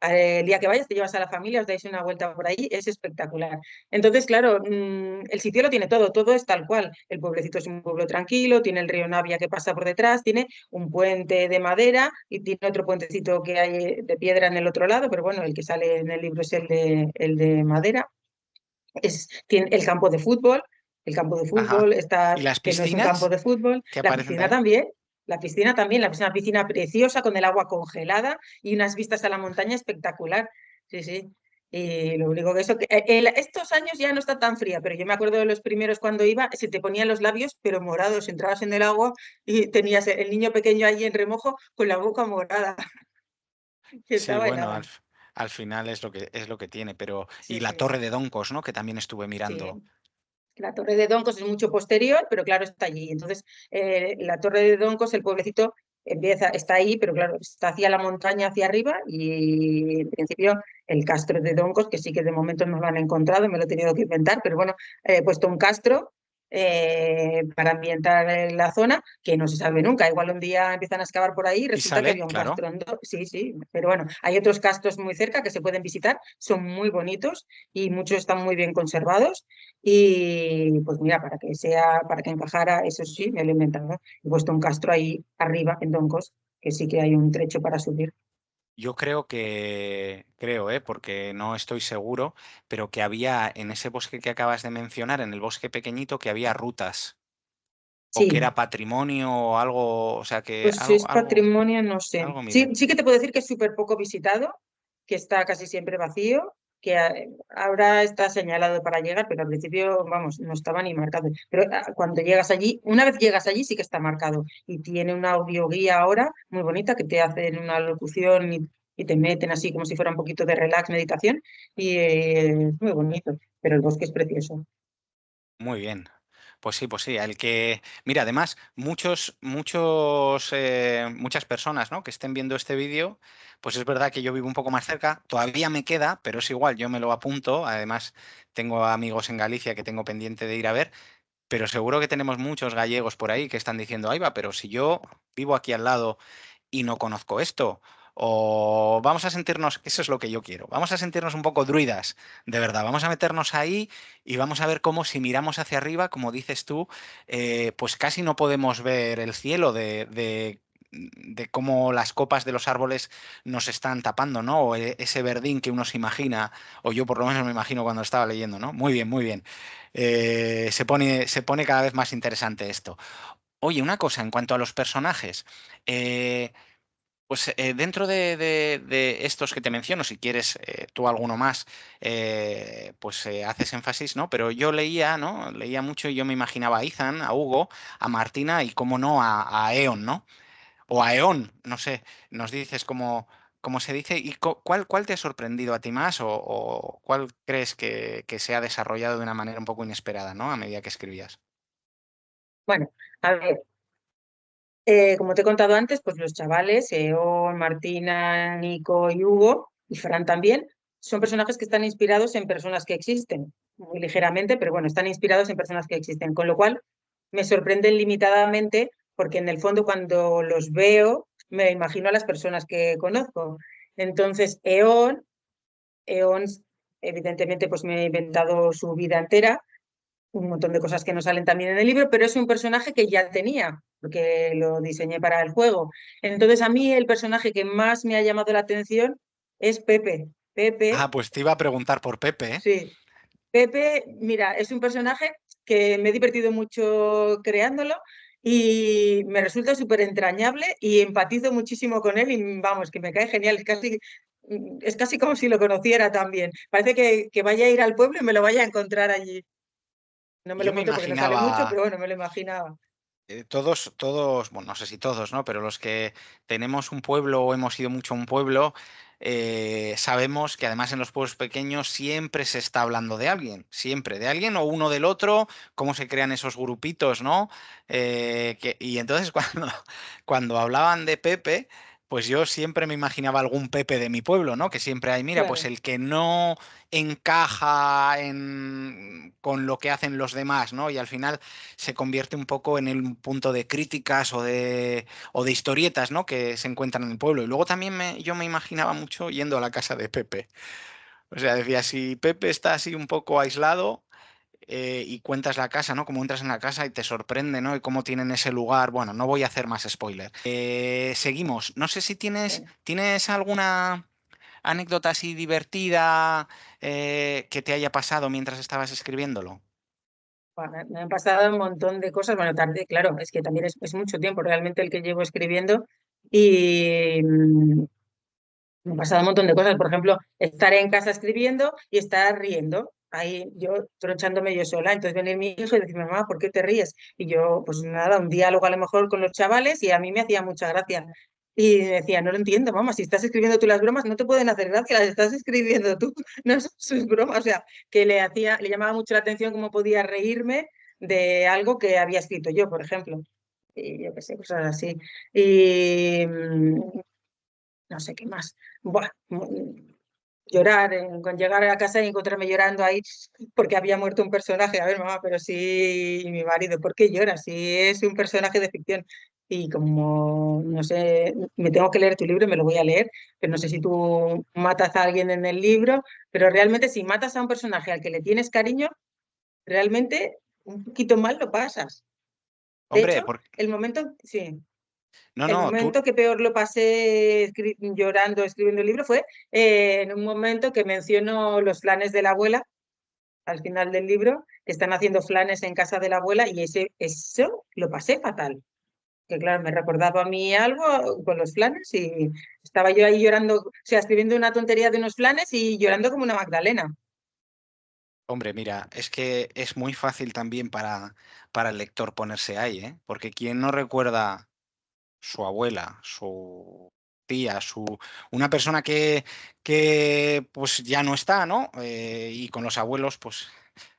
S2: el día que vayas te llevas a la familia, os dais una vuelta por ahí, es espectacular. Entonces, claro, el sitio lo tiene todo, todo es tal cual. El pueblecito es un pueblo tranquilo, tiene el río Navia que pasa por detrás, tiene un puente de madera y tiene otro puentecito que hay de piedra en el otro lado, pero bueno, el que sale en el libro es el de madera. Tiene el campo de
S1: Ajá.
S2: fútbol está,
S1: ¿Y las
S2: que no es un campo
S1: piscinas
S2: de fútbol,
S1: que aparecen también?
S2: la piscina, una piscina preciosa con el agua congelada y unas vistas a la montaña espectacular. Sí, sí. Y lo único que eso, estos años ya no está tan fría, pero yo me acuerdo de los primeros cuando iba, se te ponían los labios, pero morados, entrabas en el agua y tenías el niño pequeño allí en remojo con la boca morada, que
S1: Sí,
S2: estaba
S1: bueno,
S2: helada.
S1: al final es lo que tiene, pero. Y
S2: Sí,
S1: la
S2: sí,
S1: Torre de Doncos, ¿no? Que también estuve
S2: sí.
S1: mirando.
S2: La Torre de Doncos es mucho posterior, pero claro, está allí. Entonces, la Torre de Doncos, el pueblecito está ahí, pero claro, está hacia la montaña, hacia arriba, y en principio el castro de Doncos, que sí que de momento no lo han encontrado, me lo he tenido que inventar, pero bueno, he puesto un castro para ambientar la zona, que no se sabe nunca. Igual un día empiezan a excavar por ahí y
S1: Y
S2: resulta que
S1: sale,
S2: había un
S1: claro.
S2: castro. Sí, sí, pero bueno, hay otros castros muy cerca que se pueden visitar, son muy bonitos y muchos están muy bien conservados. Y pues mira, para que encajara, eso sí, me lo he inventado. He puesto un castro ahí arriba en Doncos, que sí que hay un trecho para subir.
S1: Yo creo, porque no estoy seguro, pero que había en ese bosque que acabas de mencionar, en el bosque pequeñito, que había rutas, o que
S2: Sí,
S1: era patrimonio o algo, o sea, que
S2: pues si
S1: algo,
S2: es
S1: algo,
S2: patrimonio, no sé.
S1: algo
S2: Sí,
S1: miré.
S2: sí que te puedo decir que es súper poco visitado, que está casi siempre vacío, que ahora está señalado para llegar, pero al principio, vamos, no estaba ni marcado. Pero cuando llegas allí, una vez llegas allí sí que está marcado y tiene una audioguía ahora muy bonita que te hacen una locución y te meten así como si fuera un poquito de relax, meditación y es muy bonito, pero el bosque es precioso.
S1: Muy bien. Pues sí, el que, mira, además, muchas personas, ¿no? que estén viendo este vídeo, pues es verdad que yo vivo un poco más cerca, todavía me queda, pero es igual, yo me lo apunto, además tengo amigos en Galicia que tengo pendiente de ir a ver, pero seguro que tenemos muchos gallegos por ahí que están diciendo, ahí va, pero si yo vivo aquí al lado y no conozco esto. O vamos a sentirnos, eso es lo que yo quiero, vamos a sentirnos un poco druidas, de verdad, vamos a meternos ahí y vamos a ver cómo si miramos hacia arriba, como dices tú, pues casi no podemos ver el cielo de cómo las copas de los árboles nos están tapando, ¿no? O ese verdín que uno se imagina, o yo por lo menos me imagino cuando estaba leyendo, ¿no? Muy bien, muy bien. Se pone cada vez más interesante esto. Oye, una cosa, en cuanto a los personajes, eh, pues dentro de estos que te menciono, si quieres tú alguno más, pues haces énfasis, ¿no? Pero yo leía, ¿no? Leía mucho y yo me imaginaba a Ethan, a Hugo, a Martina y, cómo no, a Eon, ¿no? O a Eon, no sé, nos dices cómo se dice y cuál te ha sorprendido a ti más o cuál crees que se ha desarrollado de una manera un poco inesperada, ¿no? A medida que escribías.
S2: Bueno, a ver. Como te he contado antes, pues los chavales, Eón, Martina, Nico y Hugo, y Fran también, son personajes que están inspirados en personas que existen, muy ligeramente, pero bueno, están inspirados en personas que existen, con lo cual me sorprenden limitadamente porque en el fondo cuando los veo me imagino a las personas que conozco. Entonces, Eón, evidentemente, pues me he inventado su vida entera, un montón de cosas que no salen también en el libro, pero es un personaje que ya tenía, porque lo diseñé para el juego. Entonces, a mí el personaje que más me ha llamado la atención es Pepe.
S1: Ah,
S2: Pepe,
S1: pues te iba a preguntar por Pepe, ¿eh?
S2: sí. Pepe, mira, es un personaje que me he divertido mucho creándolo y me resulta súper entrañable y empatizo muchísimo con él y vamos, que me cae genial, es casi como si lo conociera también. Parece que vaya a ir al pueblo y me lo vaya a encontrar allí. No me lo
S1: Yo me
S2: encuentro porque no sale mucho,
S1: imaginaba.
S2: pero bueno, me lo imaginaba.
S1: Todos, bueno, no sé si todos, ¿no? Pero los que tenemos un pueblo o hemos ido mucho a un pueblo, sabemos que además en los pueblos pequeños siempre se está hablando de alguien, siempre, de alguien o uno del otro, cómo se crean esos grupitos, ¿no? Y entonces cuando hablaban de Pepe, pues yo siempre me imaginaba algún Pepe de mi pueblo, ¿no? Que siempre hay, mira, pues
S2: Claro,
S1: el que no encaja con lo que hacen los demás, ¿no? Y al final se convierte un poco en el punto de críticas o de historietas, ¿no? que se encuentran en el pueblo. Y luego también yo me imaginaba mucho yendo a la casa de Pepe. O sea, decía, si Pepe está así un poco aislado y cuentas la casa, ¿no? Como entras en la casa y te sorprende, ¿no? Y cómo tienen ese lugar. Bueno, no voy a hacer más spoiler. Seguimos. No sé si tienes,
S2: bueno.
S1: ¿tienes alguna anécdota así divertida que te haya pasado mientras estabas escribiéndolo?
S2: Bueno, me han pasado un montón de cosas. Bueno, tarde, claro, es que también es mucho tiempo realmente el que llevo escribiendo y me han pasado un montón de cosas. Por ejemplo, estar en casa escribiendo y estar riendo. Ahí yo tronchándome yo sola. Entonces venir mi hijo y decirme, mamá, ¿por qué te ríes? Y yo, pues nada, un diálogo a lo mejor con los chavales y a mí me hacía mucha gracia. Y decía, no lo entiendo, mamá, si estás escribiendo tú las bromas, no te pueden hacer gracia, las estás escribiendo tú, no son sus bromas. O sea, que le llamaba mucho la atención cómo podía reírme de algo que había escrito yo, por ejemplo. Y yo qué sé, cosas así. Y no sé qué más. Buah, llorar, con llegar a la casa y encontrarme llorando ahí porque había muerto un personaje. A ver, mamá, pero sí, y mi marido, ¿por qué lloras? Si es un personaje de ficción. Y como, no sé, me tengo que leer tu libro, me lo voy a leer, pero no sé si tú matas a alguien en el libro, pero realmente si matas a un personaje al que le tienes cariño, realmente un poquito mal lo pasas. De
S1: Hombre,
S2: hecho, el momento, sí.
S1: No,
S2: El
S1: no, tú,
S2: momento que peor lo pasé llorando, escribiendo el libro fue en un momento que menciono los flanes de la abuela al final del libro, que están haciendo flanes en casa de la abuela y eso lo pasé fatal. Que claro, me recordaba a mí algo con los flanes y estaba yo ahí llorando, o sea, escribiendo una tontería de unos flanes y llorando como una Magdalena.
S1: hombre, mira, es que es muy fácil también para el lector ponerse ahí, ¿eh? Porque quien no recuerda su abuela, su tía, una persona que pues ya no está, ¿no? Y con los abuelos, pues,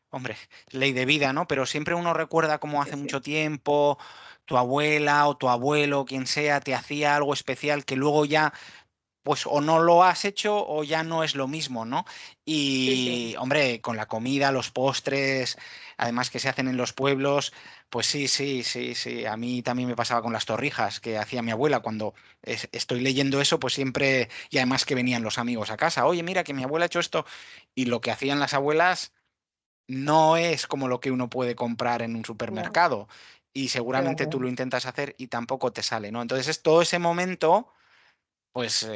S1: hombre, ley de vida, ¿no? Pero siempre uno recuerda como
S2: Sí,
S1: hace
S2: sí,
S1: mucho tiempo tu abuela o tu abuelo, quien sea, te hacía algo especial que luego ya pues o no lo has hecho o ya no es lo mismo, ¿no?
S2: sí, sí.
S1: Y, hombre, con la comida, los postres, además que se hacen en los pueblos, pues sí, sí, sí, sí. A mí también me pasaba con las torrijas que hacía mi abuela cuando estoy leyendo eso, pues siempre, y además que venían los amigos a casa, oye, mira que mi abuela ha hecho esto, y lo que hacían las abuelas no es como lo que uno puede comprar en un
S2: No,
S1: supermercado. Y
S2: estoy de
S1: seguramente tú
S2: acuerdo.
S1: lo intentas hacer y tampoco te sale, ¿no? Entonces es todo ese momento pues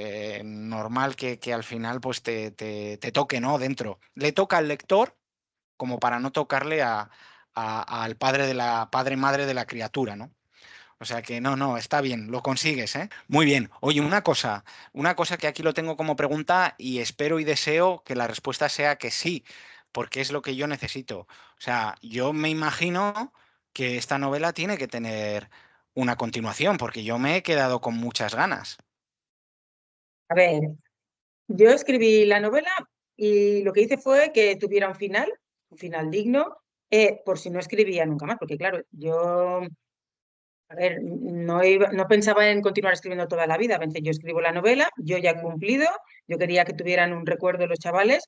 S1: normal que al final pues te toque, ¿no? Dentro. Le toca al lector como para no tocarle al padre de la padre madre de la criatura, ¿no? O sea que no, no, está bien, lo consigues, ¿eh? Muy bien. Oye, una cosa que aquí lo tengo como pregunta y espero y deseo que la respuesta sea que sí, porque es lo que yo necesito. O sea, yo me imagino que esta novela tiene que tener una continuación, porque yo me he quedado con muchas ganas.
S2: A ver, yo escribí la novela y lo que hice fue que tuviera un final digno, por si no escribía nunca más, porque claro, yo a ver, no pensaba en continuar escribiendo toda la vida. Pensé, yo escribo la novela, yo ya he cumplido, yo quería que tuvieran un recuerdo los chavales,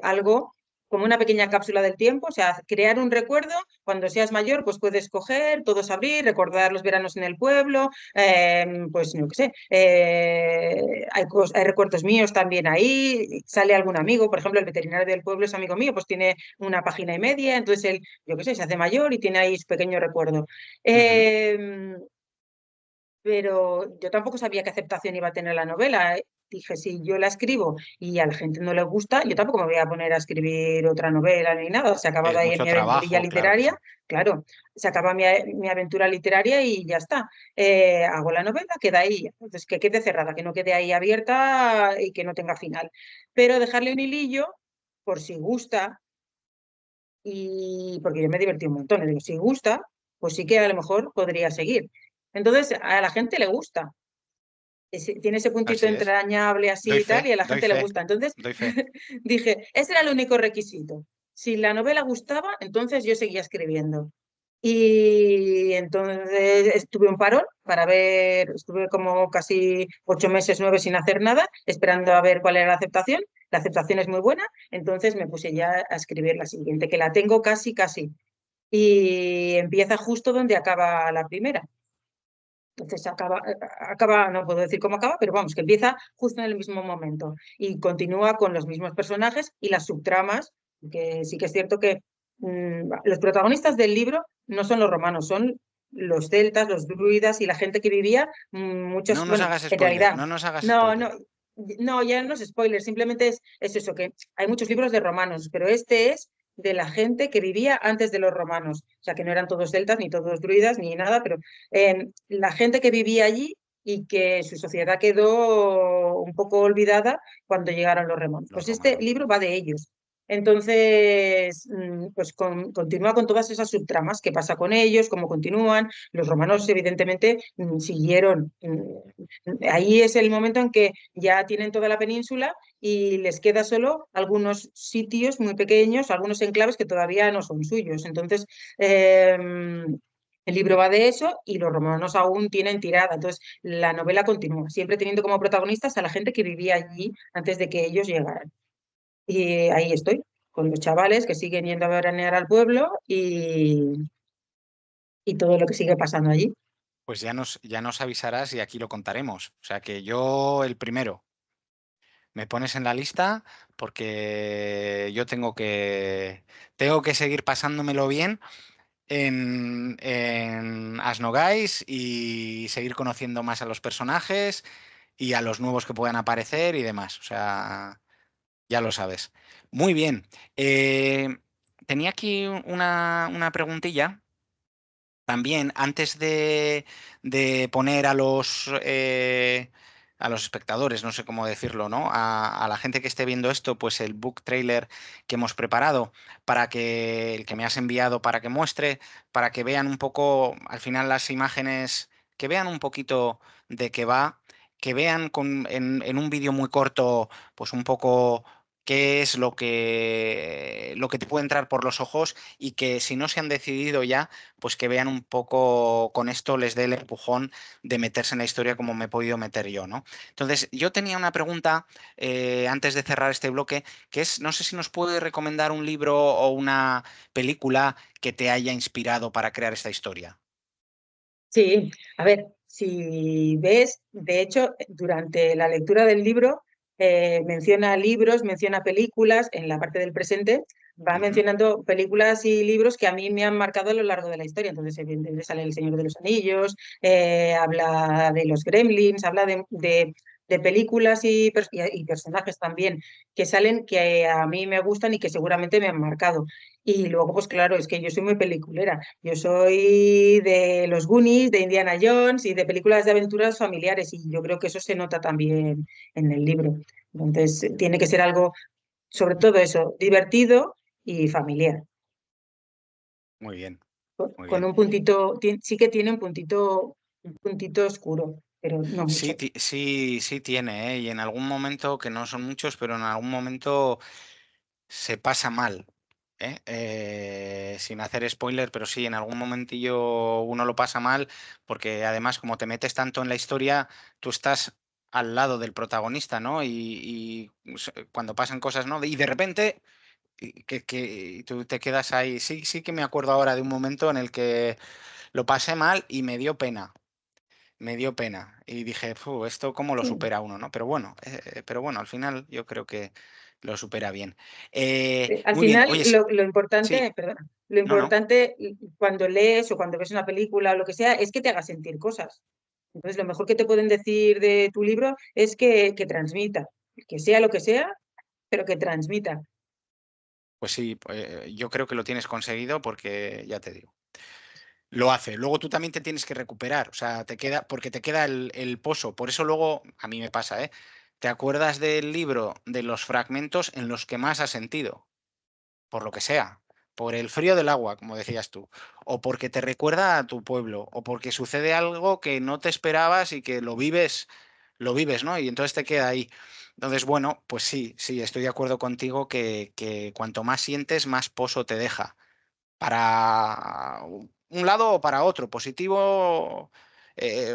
S2: algo como una pequeña cápsula del tiempo, o sea, crear un recuerdo, cuando seas mayor, pues puedes coger, todos abrir, recordar los veranos en el pueblo, pues no qué sé, hay recuerdos míos también ahí, sale algún amigo, por ejemplo, el veterinario del pueblo es amigo mío, pues tiene una página y media, entonces él, yo qué sé, se hace mayor y tiene ahí su pequeño recuerdo.
S1: Ujú.
S2: Eh, pero yo tampoco sabía qué aceptación iba a tener la novela. Dije, si yo la escribo y a la gente no le gusta, yo tampoco me voy a poner a escribir otra novela ni nada. Se ha acabado
S1: Es
S2: ahí
S1: mucho
S2: mi aventurilla
S1: trabajo, claro que sí.
S2: literaria, claro, se acaba mi aventura literaria y ya está. Hago la novela, queda ahí. Entonces, que quede cerrada, que no quede ahí abierta y que no tenga final. Pero dejarle un hilillo por si gusta y porque yo me divertí un montón. Y digo, si gusta, pues sí que a lo mejor podría seguir. Entonces, a la gente le gusta. Tiene ese puntito
S1: Así es.
S2: entrañable así
S1: Doy
S2: y tal,
S1: fe,
S2: y a la
S1: doy
S2: gente le
S1: fe,
S2: gusta. Entonces,
S1: doy fe.
S2: dije, ese era el único requisito. Si la novela gustaba, entonces yo seguía escribiendo. Y entonces estuve un parón para ver, estuve como casi 8 meses, 9 sin hacer nada, esperando a ver cuál era la aceptación. La aceptación es muy buena, entonces me puse ya a escribir la siguiente, que la tengo casi, casi. Y empieza justo donde acaba la primera. Entonces acaba, no puedo decir cómo acaba, pero vamos, que empieza justo en el mismo momento y continúa con los mismos personajes y las subtramas, que sí que es cierto que los protagonistas del libro no son los romanos, son los celtas, los druidas y la gente que vivía,
S1: No
S2: muchos,
S1: nos
S2: bueno,
S1: hagas
S2: en
S1: spoiler,
S2: realidad,
S1: no nos hagas
S2: no,
S1: spoiler.
S2: no, no, ya no es spoiler, simplemente es eso, que hay muchos libros de romanos, pero este es de la gente que vivía antes de los romanos, o sea, que no eran todos celtas, ni todos druidas, ni nada, pero la gente que vivía allí y que su sociedad quedó un poco olvidada cuando llegaron los romanos.
S1: Los
S2: Pues este
S1: romanos.
S2: libro va de ellos. Entonces, pues continúa con todas esas subtramas, qué pasa con ellos, cómo continúan. Los romanos, evidentemente, siguieron. Ahí es el momento en que ya tienen toda la península y les queda solo algunos sitios muy pequeños, algunos enclaves que todavía no son suyos. Entonces, el libro va de eso y los romanos aún tienen tirada. Entonces, la novela continúa, siempre teniendo como protagonistas a la gente que vivía allí antes de que ellos llegaran. Y ahí estoy, con los chavales que siguen yendo a veranear al pueblo y todo lo que sigue pasando allí.
S1: Pues ya nos avisarás y aquí lo contaremos. O sea que yo el primero, me pones en la lista porque yo tengo que seguir pasándomelo bien. en As No Guys y seguir conociendo más a los personajes y a los nuevos que puedan aparecer y demás. O sea, ya lo sabes. Muy bien. Eh, tenía aquí una preguntilla. También, antes de poner a los espectadores, no sé cómo decirlo, ¿no? A la gente que esté viendo esto, pues el book trailer que hemos preparado para que el que me has enviado para que muestre, para que vean un poco, al final las imágenes, que vean un poquito de qué va, que vean en un vídeo muy corto, pues un poco qué es lo que te puede entrar por los ojos y que si no se han decidido ya pues que vean un poco, con esto les dé el empujón de meterse en la historia como me he podido meter yo, ¿no? Entonces, yo tenía una pregunta antes de cerrar este bloque, que es, no sé si nos puede recomendar un libro o una película que te haya inspirado para crear esta historia.
S2: Sí, a ver, si ves, de hecho, durante la lectura del libro, menciona libros, menciona películas, en la parte del presente, va
S1: Ujú.
S2: mencionando películas y libros que a mí me han marcado a lo largo de la historia. Entonces, evidentemente, sale El Señor de los Anillos, habla de los Gremlins, habla de películas y personajes también que salen que a mí me gustan y que seguramente me han marcado. Y luego, pues claro, es que yo soy muy peliculera. Yo soy de los Goonies, de Indiana Jones y de películas de aventuras familiares y yo creo que eso se nota también en el libro. Entonces, tiene que ser algo, sobre todo eso, divertido y familiar.
S1: Muy bien, muy
S2: Con
S1: bien.
S2: un puntito, sí que tiene un puntito oscuro, pero no
S1: Sí,
S2: mucho.
S1: sí, sí tiene, ¿eh? Y en algún momento, que no son muchos, pero en algún momento se pasa mal, ¿eh? Sin hacer spoiler, pero sí, en algún momentillo uno lo pasa mal, porque además, como te metes tanto en la historia, tú estás al lado del protagonista, ¿no? Cuando pasan cosas, ¿no? Y de repente, y tú te quedas ahí. Sí, sí que me acuerdo ahora de un momento en el que lo pasé mal y me dio pena. Me dio pena y dije, "Fu, ¿esto cómo lo
S2: Sí.
S1: supera uno, no?". Pero bueno, al final yo creo que lo supera bien.
S2: Al
S1: Muy bien,
S2: final,
S1: oye,
S2: lo
S1: sí,
S2: importante, perdona, lo
S1: no, no,
S2: importante cuando lees o cuando ves una película o lo que sea, es que te haga sentir cosas. Entonces, lo mejor que te pueden decir de tu libro es que transmita, que sea lo que sea, pero que transmita.
S1: pues sí, yo creo que lo tienes conseguido porque ya te digo, lo hace. Luego tú también te tienes que recuperar, o sea, porque te queda el pozo. Por eso luego, a mí me pasa, ¿eh? Te acuerdas del libro de los fragmentos en los que más has sentido. Por lo que sea, por el frío del agua, como decías tú, o porque te recuerda a tu pueblo, o porque sucede algo que no te esperabas y que lo vives, ¿no? Y entonces te queda ahí. Entonces, bueno, pues sí, sí, estoy de acuerdo contigo que cuanto más sientes, más pozo te deja para un lado o para otro, positivo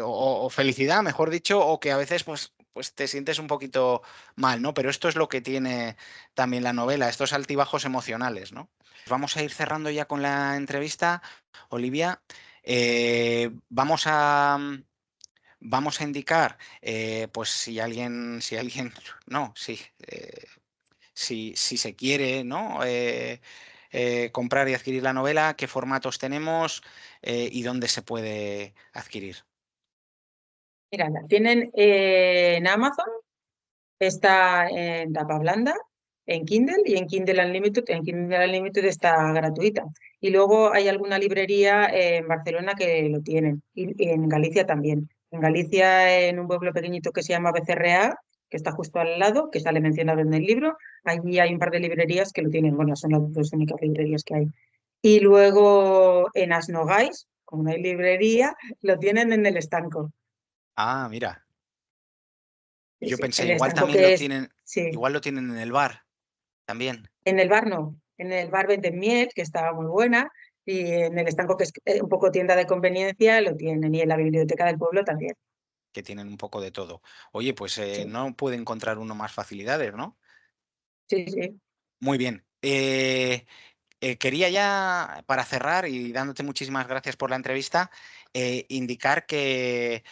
S1: o felicidad, mejor dicho, o que a veces pues te sientes un poquito mal, ¿no? Pero esto es lo que tiene también la novela, estos altibajos emocionales, ¿no? Vamos a ir cerrando ya con la entrevista, Olivia. Vamos a indicar, pues si alguien, no, sí, si se quiere, ¿no? Comprar y adquirir la novela, qué formatos tenemos y dónde se puede adquirir.
S2: Mira, la tienen en Amazon, está en tapa blanda, en Kindle y en Kindle Unlimited. En Kindle Unlimited está gratuita. Y luego hay alguna librería en Barcelona que lo tienen y en Galicia también. En Galicia, en un pueblo pequeñito que se llama Becerrea, que está justo al lado, que sale mencionado en el libro, allí hay un par de librerías que lo tienen. Bueno, son las dos únicas librerías que hay. Y luego en Asnogais, como no hay librería, lo tienen en el estanco.
S1: Ah, mira,
S2: Sí,
S1: yo
S2: sí,
S1: pensé,
S2: el estanco que es, sí.
S1: igual lo tienen en el bar también,
S2: En el bar no, en el bar venden miel, que estaba muy buena, y en el estanco, que es un poco tienda de conveniencia, lo tienen, y en la biblioteca del pueblo también.
S1: que tienen un poco de todo. Oye, pues
S2: Sí,
S1: no puede encontrar uno más facilidades, ¿no?
S2: sí, sí.
S1: Muy bien. Quería ya, para cerrar y dándote muchísimas gracias por la entrevista, indicar que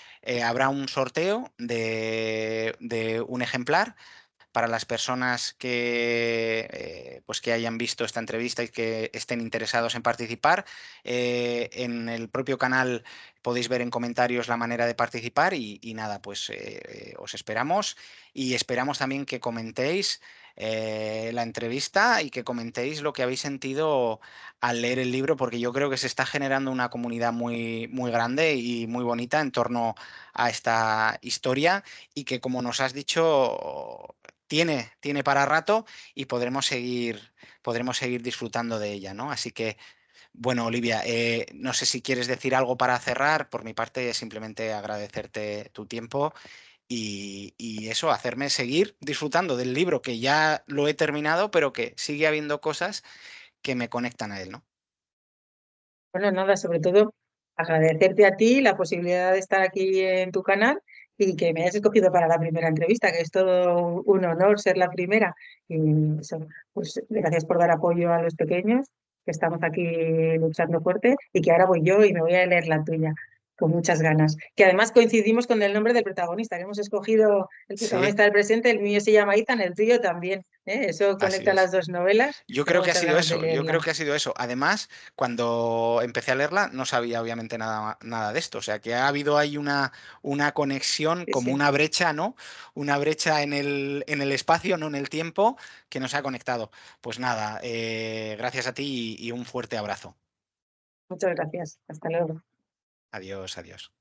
S1: habrá un sorteo de un ejemplar para las personas que, pues que hayan visto esta entrevista y que estén interesados en participar. En el propio canal podéis ver en comentarios la manera de participar y nada, pues os esperamos y esperamos también que comentéis la entrevista y que comentéis lo que habéis sentido al leer el libro, porque yo creo que se está generando una comunidad muy, muy grande y muy bonita en torno a esta historia y que, como nos has dicho, tiene para rato y podremos seguir disfrutando de ella, ¿no? Así que, bueno, Olivia, no sé si quieres decir algo para cerrar. Por mi parte, simplemente agradecerte tu tiempo y eso, hacerme seguir disfrutando del libro que ya lo he terminado, pero que sigue habiendo cosas que me conectan a él, ¿no?
S2: Bueno, nada, sobre todo agradecerte a ti la posibilidad de estar aquí en tu canal y que me hayas escogido para la primera entrevista, que es todo un honor ser la primera. Y eso, pues gracias por dar apoyo a los pequeños, que estamos aquí luchando fuerte y que ahora voy yo y me voy a leer la tuya con muchas ganas. Que además coincidimos con el nombre del protagonista, que hemos escogido el
S1: Sí,
S2: protagonista del presente, el mío se llama Ethan, el tuyo también. ¿Eh? Eso
S1: así
S2: conecta las
S1: es.
S2: dos novelas.
S1: Yo
S2: Tengo
S1: creo que ha
S2: muchas
S1: sido
S2: ganas de
S1: eso, yo creo
S2: leerla.
S1: que ha sido eso. Además, cuando empecé a leerla no sabía obviamente nada de esto, o sea que ha habido ahí una conexión,
S2: Sí,
S1: como
S2: sí.
S1: una brecha, ¿no? Una brecha en el espacio, no en el tiempo, que nos ha conectado. Pues nada, gracias a ti y un fuerte abrazo.
S2: Muchas gracias. Hasta luego.
S1: Adiós, adiós.